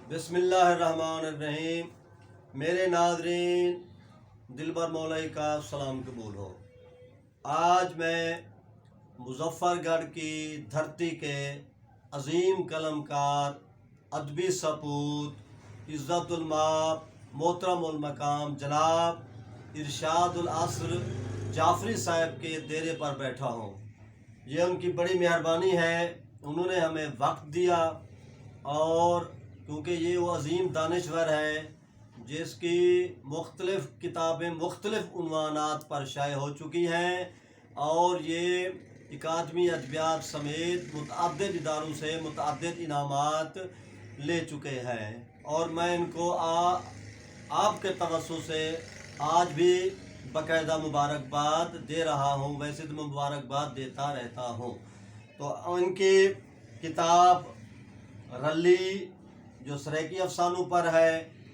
بسم اللہ الرحمن الرحیم۔ میرے ناظرین، دلبر مولائی کا سلام قبول ہو۔ آج میں مظفر گڑھ کی دھرتی کے عظیم قلم کار، ادبی سپوت، عزت المآب، محترم المقام جناب ارشاد العصر جعفری صاحب کے ڈیرے پر بیٹھا ہوں۔ یہ ان کی بڑی مہربانی ہے، انہوں نے ہمیں وقت دیا، اور کیونکہ یہ وہ عظیم دانشور ہے جس کی مختلف کتابیں مختلف عنوانات پر شائع ہو چکی ہیں، اور یہ اکادمی ادبیات سمیت متعدد اداروں سے متعدد انعامات لے چکے ہیں، اور میں ان کو آپ کے توسط سے آج بھی باقاعدہ مبارکباد دے رہا ہوں۔ ویسے تو میں مبارکباد دیتا رہتا ہوں۔ تو ان کی کتاب رلی جو سریکی افسانوں پر ہے،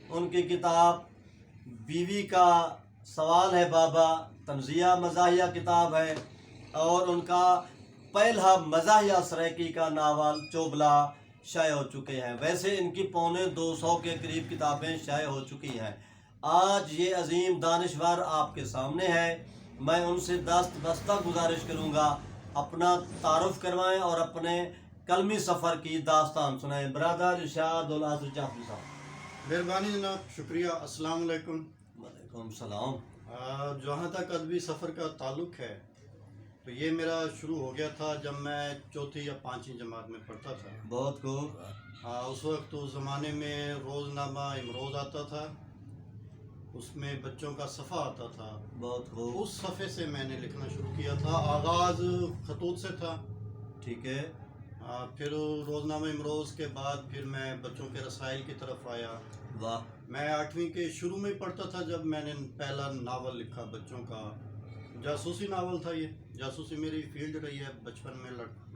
ان کی کتاب بیوی کا سوال ہے بابا تنزیہ مزاحیہ کتاب ہے، اور ان کا پہلا مزاحیہ سریکی کا ناول چوبلا شائع ہو چکے ہیں۔ ویسے ان کی 250 کے قریب کتابیں شائع ہو چکی ہیں۔ آج یہ عظیم دانشور آپ کے سامنے ہے، میں ان سے دست بستہ گزارش کروں گا اپنا تعارف کروائیں اور اپنے قلمی سفر کی داستان سنائیں۔ برادر ارشاد العصر جعفری صاحب۔ مہربانی جناب، شکریہ۔ السلام علیکم۔ وعلیکم السلام۔ جہاں تک ادبی سفر کا تعلق ہے تو یہ میرا شروع ہو گیا تھا جب میں چوتھی یا پانچویں جماعت میں پڑھتا تھا۔ بہت خوب۔ اس وقت اس زمانے میں روزنامہ امروز آتا تھا، اس میں بچوں کا صفحہ آتا تھا۔ بہت خوب۔ اس صفحے سے میں نے لکھنا شروع کیا تھا۔ آغاز خطوط سے تھا، ٹھیک ہے۔ پھر روزنامہ امروز کے بعد پھر میں بچوں کے رسائل کی طرف آیا۔ واہ۔ میں 8ویں کے شروع میں پڑھتا تھا جب میں نے پہلا ناول لکھا بچوں کا، جاسوسی ناول تھا۔ یہ جاسوسی میری فیلڈ رہی ہے بچپن میں،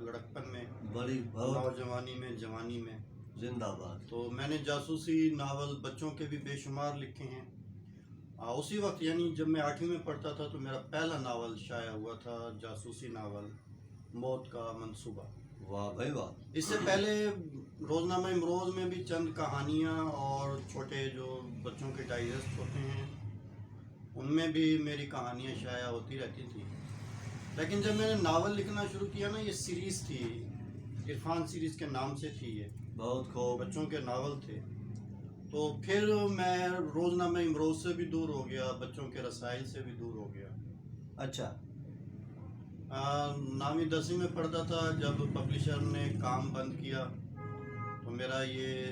لڑکپن میں، بڑی بہت نوجوانی میں، جوانی میں۔ زندہ باد۔ تو میں نے جاسوسی ناول بچوں کے بھی بے شمار لکھے ہیں۔ اسی وقت یعنی جب میں 8ویں میں پڑھتا تھا تو میرا پہلا ناول شائع ہوا تھا، جاسوسی ناول موت کا منصوبہ۔ واہ بھائی واہ۔ اس سے پہلے روزنامہ امروز میں بھی چند کہانیاں اور چھوٹے جو بچوں کے ڈائجسٹ ہوتے ہیں ان میں بھی میری کہانیاں شائع ہوتی رہتی تھیں، لیکن جب میں نے ناول لکھنا شروع کیا نا، یہ سیریز تھی، عرفان سیریز کے نام سے تھی، یہ بہت خوب۔ بچوں کے ناول تھے۔ تو پھر میں روزنامہ امروز سے بھی دور ہو گیا، بچوں کے رسائل سے بھی دور ہو گیا۔ اچھا۔ 9ویں 10ویں میں پڑھتا تھا جب پبلشر نے کام بند کیا تو میرا یہ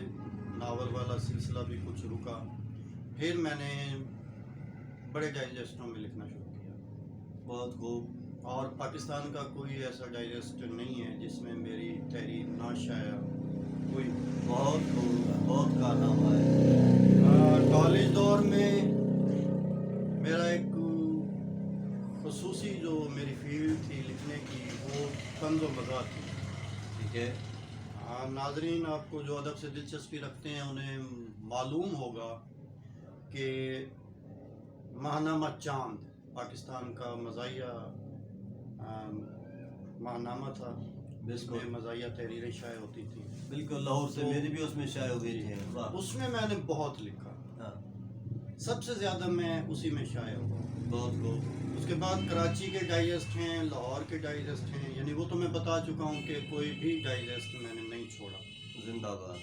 ناول والا سلسلہ بھی کچھ رکا۔ پھر میں نے بڑے ڈائجسٹوں میں لکھنا شروع کیا، بہت خوب۔ اور پاکستان کا کوئی ایسا ڈائجسٹ نہیں ہے جس میں میری تحریر نہ شائع ہوئی۔ بہت خوب، بہت کارنامہ ہے۔ کالج دور میں میرا ایک خصوصی جو میری فیلڈ تھی لکھنے کی وہ طنز و مزاح تھی۔ ٹھیک ہے۔ ناظرین آپ کو جو ادب سے دلچسپی رکھتے ہیں انہیں معلوم ہوگا کہ ماہنامہ چاند پاکستان کا مزاحیہ ماہنامہ تھا، جس میں مزاحیہ تحریریں شائع ہوتی تھیں۔ بالکل، لاہور سے میری بھی اس میں شائع ہوئی تھی۔ اس میں میں نے بہت لکھا، سب سے زیادہ میں اسی میں شائع ہوا۔ بہت خوب۔ اس کے بعد کراچی کے ڈائجسٹ ہیں، لاہور کے ڈائجسٹ ہیں، یعنی وہ تو میں بتا چکا ہوں کہ کوئی بھی ڈائجسٹ میں نے نہیں چھوڑا۔ زندہ باد۔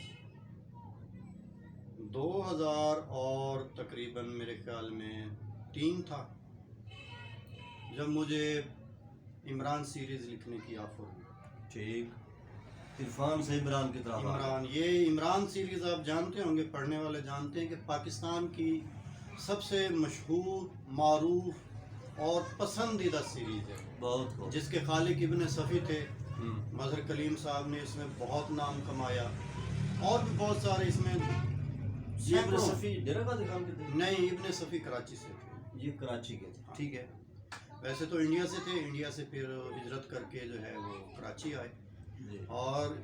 2000 اور تقریباً میرے خیال میں 3 تھا جب مجھے عمران سیریز لکھنے کی آفر ہوئی۔ ٹھیک۔ عرفان سے عمران کی طرف۔ یہ عمران سیریز آپ جانتے ہوں گے، پڑھنے والے جانتے ہیں کہ پاکستان کی سب سے مشہور، معروف اور پسندیدہ سیریز ہے، بہت خوب۔ جس کے خالق ابن صفی تھے۔ مظہر کلیم صاحب نے اس میں بہت نام کمایا، اور بھی بہت سارے اس میں ابن صفی ڈیرہ غازی خان کے تھے؟ نہیں، ابن صفی کراچی سے تھے۔ یہ کراچی کے تھے، ٹھیک ہے۔ ویسے تو انڈیا سے تھے، انڈیا سے پھر ہجرت کر کے جو ہے وہ کراچی آئے، اور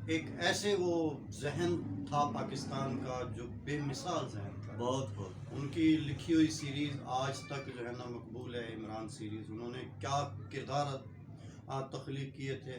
ایک ایسے وہ ذہن تھا پاکستان کا جو بے مثال ذہن تھا۔ بہت خوب۔ ان کی لکھی ہوئی سیریز آج تک جو ہے نا مقبول ہے، عمران سیریز۔ انہوں نے کیا کردار تخلیق کیے تھے،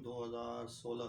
2016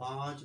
5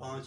5